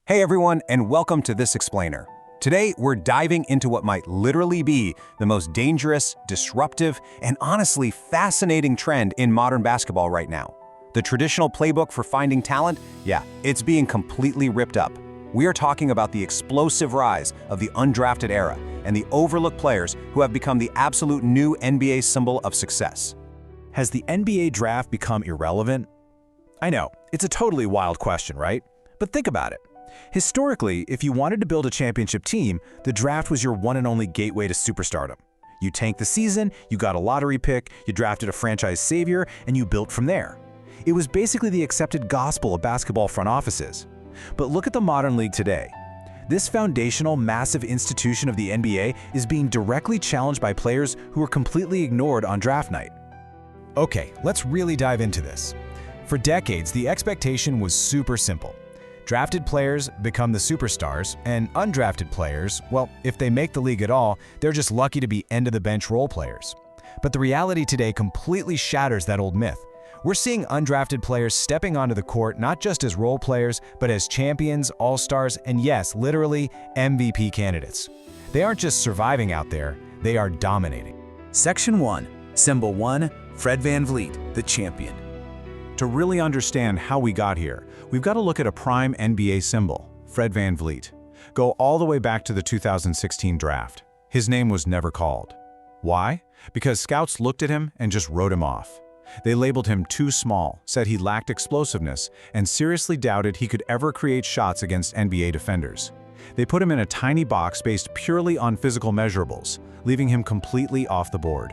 Hey everyone, and welcome to This Explainer. Today, we're diving into what might literally be the most dangerous, disruptive, and honestly fascinating trend in modern basketball right now. The traditional playbook for finding talent, it's being completely ripped up. We are talking about the explosive rise of the undrafted era and the overlooked players who have become the absolute new NBA symbol of success. Has the NBA draft become irrelevant? I know, it's a totally wild question, right? But think about it. Historically, if you wanted to build a championship team, the draft was your one and only gateway to superstardom. You tanked the season, you got a lottery pick, you drafted a franchise savior, and you built from there. It was basically the accepted gospel of basketball front offices. But look at the modern league today. This foundational, massive institution of the NBA is being directly challenged by players who were completely ignored on draft night. Okay, let's really dive into this. For decades, the expectation was super simple. Drafted players become the superstars, and undrafted players, well, if they make the league at all, they're just lucky to be end-of-the-bench role players. But the reality today completely shatters that old myth. We're seeing undrafted players stepping onto the court not just as role players, but as champions, all-stars, and yes, literally MVP candidates. They aren't just surviving out there, they are dominating. Section 1, Symbol 1, Fred VanVleet, the champion. To really understand how we got here, we've got to look at a prime NBA symbol, Fred VanVleet. Go all the way back to the 2016 draft. His name was never called. Why? Because scouts looked at him and just wrote him off. They labeled him too small, said he lacked explosiveness, and seriously doubted he could ever create shots against NBA defenders. They put him in a tiny box based purely on physical measurables, leaving him completely off the board.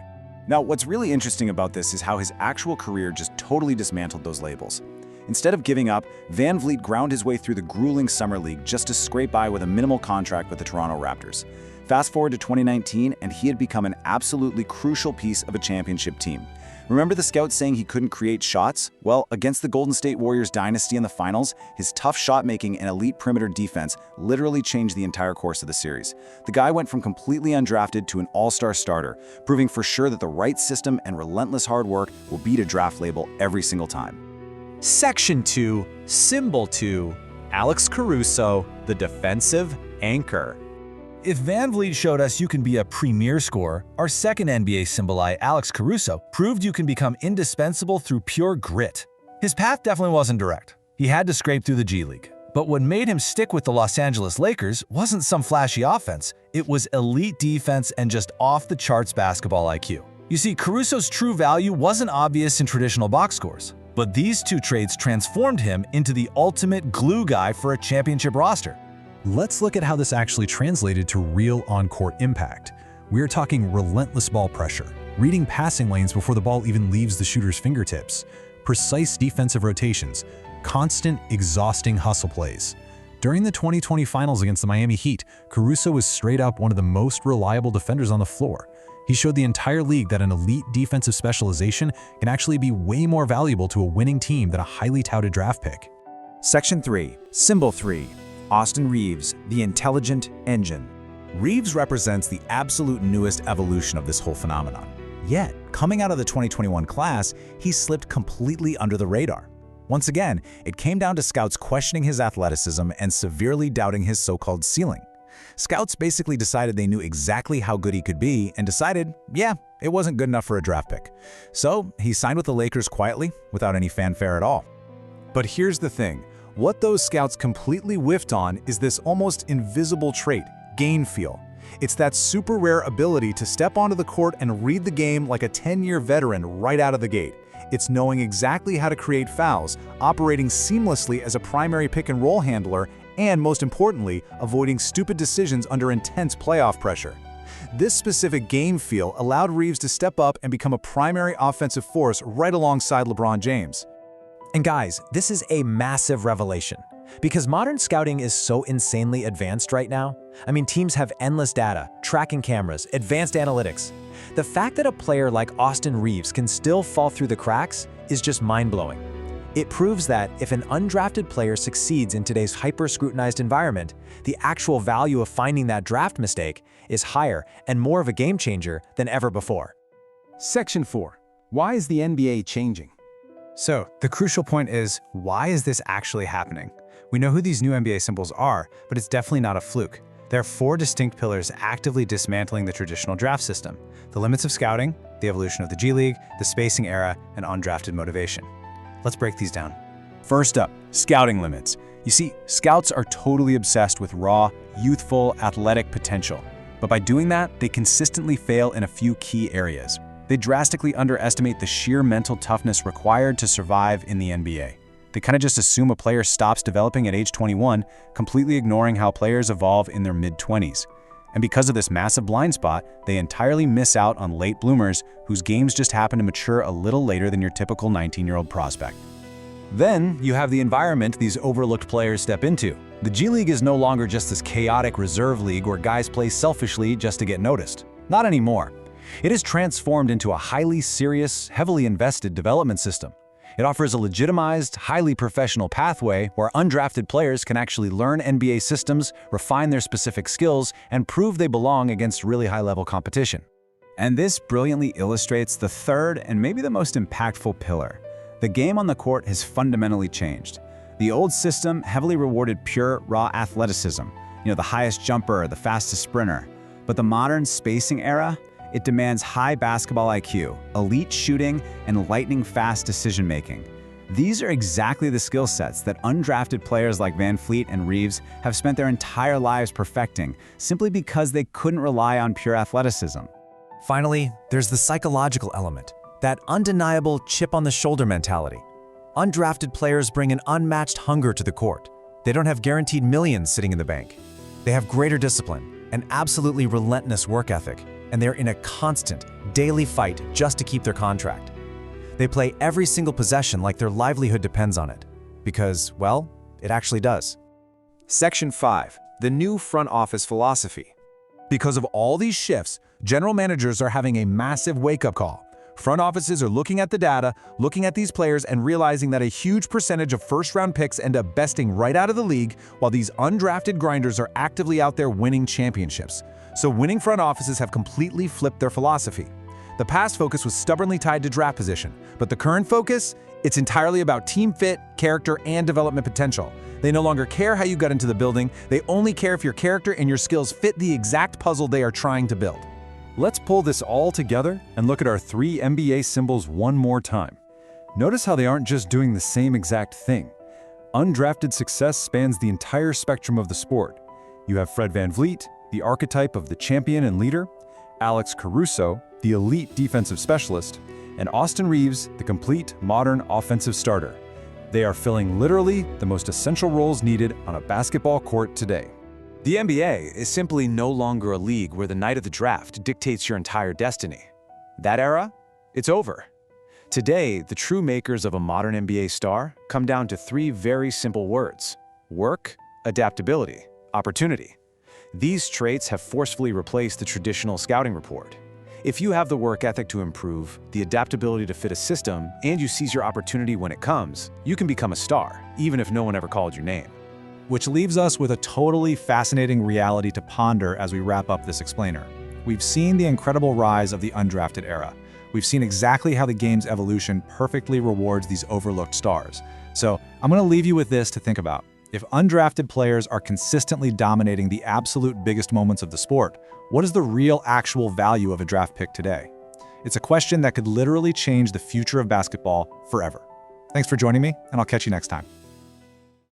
Now, what's really interesting about this is how his actual career just totally dismantled those labels. Instead of giving up, VanVleet ground his way through the grueling summer league just to scrape by with a minimal contract with the Toronto Raptors. Fast forward to 2019, and he had become an absolutely crucial piece of a championship team. Remember the scouts saying he couldn't create shots? Well, against the Golden State Warriors dynasty in the finals, his tough shot-making and elite perimeter defense literally changed the entire course of the series. The guy went from completely undrafted to an all-star starter, proving for sure that the right system and relentless hard work will beat a draft label every single time. Section 2, Symbol 2, Alex Caruso, the defensive anchor. If VanVleet showed us you can be a premier scorer, our second NBA symbol, Alex Caruso, proved you can become indispensable through pure grit. His path definitely wasn't direct. He had to scrape through the G League. But what made him stick with the Los Angeles Lakers wasn't some flashy offense. It was elite defense and just off-the-charts basketball IQ. You see, Caruso's true value wasn't obvious in traditional box scores. But these two traits transformed him into the ultimate glue guy for a championship roster. Let's look at how this actually translated to real on-court impact. We are talking relentless ball pressure, reading passing lanes before the ball even leaves the shooter's fingertips, precise defensive rotations, constant, exhausting hustle plays. During the 2020 finals against the Miami Heat, Caruso was straight up one of the most reliable defenders on the floor. He showed the entire league that an elite defensive specialization can actually be way more valuable to a winning team than a highly touted draft pick. Section 3, Symbol 3, Austin Reaves, the intelligent engine. Reaves represents the absolute newest evolution of this whole phenomenon. Yet, coming out of the 2021 class, he slipped completely under the radar. Once again, it came down to scouts questioning his athleticism and severely doubting his so-called ceiling. Scouts basically decided they knew exactly how good he could be and decided, it wasn't good enough for a draft pick. So he signed with the Lakers quietly, without any fanfare at all. But here's the thing. What those scouts completely whiffed on is this almost invisible trait, game feel. It's that super rare ability to step onto the court and read the game like a 10-year veteran right out of the gate. It's knowing exactly how to create fouls, operating seamlessly as a primary pick-and-roll handler, and most importantly, avoiding stupid decisions under intense playoff pressure. This specific game feel allowed Reaves to step up and become a primary offensive force right alongside LeBron James. And guys, this is a massive revelation. Because modern scouting is so insanely advanced right now. I mean, teams have endless data, tracking cameras, advanced analytics. The fact that a player like Austin Reaves can still fall through the cracks is just mind-blowing. It proves that if an undrafted player succeeds in today's hyper-scrutinized environment, the actual value of finding that draft mistake is higher and more of a game changer than ever before. Section 4. Why is the NBA changing? So, the crucial point is, why is this actually happening? We know who these new NBA symbols are, but it's definitely not a fluke. There are 4 distinct pillars actively dismantling the traditional draft system: the limits of scouting, the evolution of the G League, the spacing era, and undrafted motivation. Let's break these down. First up, scouting limits. You see, scouts are totally obsessed with raw, youthful, athletic potential. But by doing that, they consistently fail in a few key areas. They drastically underestimate the sheer mental toughness required to survive in the NBA. They kind of just assume a player stops developing at age 21, completely ignoring how players evolve in their mid-20s. And because of this massive blind spot, they entirely miss out on late bloomers whose games just happen to mature a little later than your typical 19-year-old prospect. Then you have the environment these overlooked players step into. The G League is no longer just this chaotic reserve league where guys play selfishly just to get noticed. Not anymore. It is transformed into a highly serious, heavily invested development system. It offers a legitimized, highly professional pathway where undrafted players can actually learn NBA systems, refine their specific skills, and prove they belong against really high-level competition. And this brilliantly illustrates the third and maybe the most impactful pillar. The game on the court has fundamentally changed. The old system heavily rewarded pure, raw athleticism, the highest jumper, the fastest sprinter. But the modern spacing era, it demands high basketball IQ, elite shooting, and lightning-fast decision-making. These are exactly the skill sets that undrafted players like VanVleet and Reaves have spent their entire lives perfecting, simply because they couldn't rely on pure athleticism. Finally, there's the psychological element, that undeniable chip-on-the-shoulder mentality. Undrafted players bring an unmatched hunger to the court. They don't have guaranteed millions sitting in the bank. They have greater discipline, an absolutely relentless work ethic, and they're in a constant, daily fight just to keep their contract. They play every single possession like their livelihood depends on it. Because, well, it actually does. Section 5. The new front office philosophy. Because of all these shifts, general managers are having a massive wake-up call. Front offices are looking at the data, looking at these players, and realizing that a huge percentage of first-round picks end up besting right out of the league, while these undrafted grinders are actively out there winning championships. So winning front offices have completely flipped their philosophy. The past focus was stubbornly tied to draft position, but the current focus, it's entirely about team fit, character, and development potential. They no longer care how you got into the building, they only care if your character and your skills fit the exact puzzle they are trying to build. Let's pull this all together and look at our 3 NBA symbols one more time. Notice how they aren't just doing the same exact thing. Undrafted success spans the entire spectrum of the sport. You have Fred VanVleet, the archetype of the champion and leader, Alex Caruso, the elite defensive specialist, and Austin Reaves, the complete modern offensive starter. They are filling literally the most essential roles needed on a basketball court today. The NBA is simply no longer a league where the night of the draft dictates your entire destiny. That era, it's over. Today, the true makers of a modern NBA star come down to 3 very simple words: work, adaptability, opportunity. These traits have forcefully replaced the traditional scouting report. If you have the work ethic to improve, the adaptability to fit a system, and you seize your opportunity when it comes, you can become a star, even if no one ever called your name. Which leaves us with a totally fascinating reality to ponder as we wrap up this explainer. We've seen the incredible rise of the undrafted era. We've seen exactly how the game's evolution perfectly rewards these overlooked stars. So I'm going to leave you with this to think about. If undrafted players are consistently dominating the absolute biggest moments of the sport, what is the real actual value of a draft pick today? It's a question that could literally change the future of basketball forever. Thanks for joining me, and I'll catch you next time.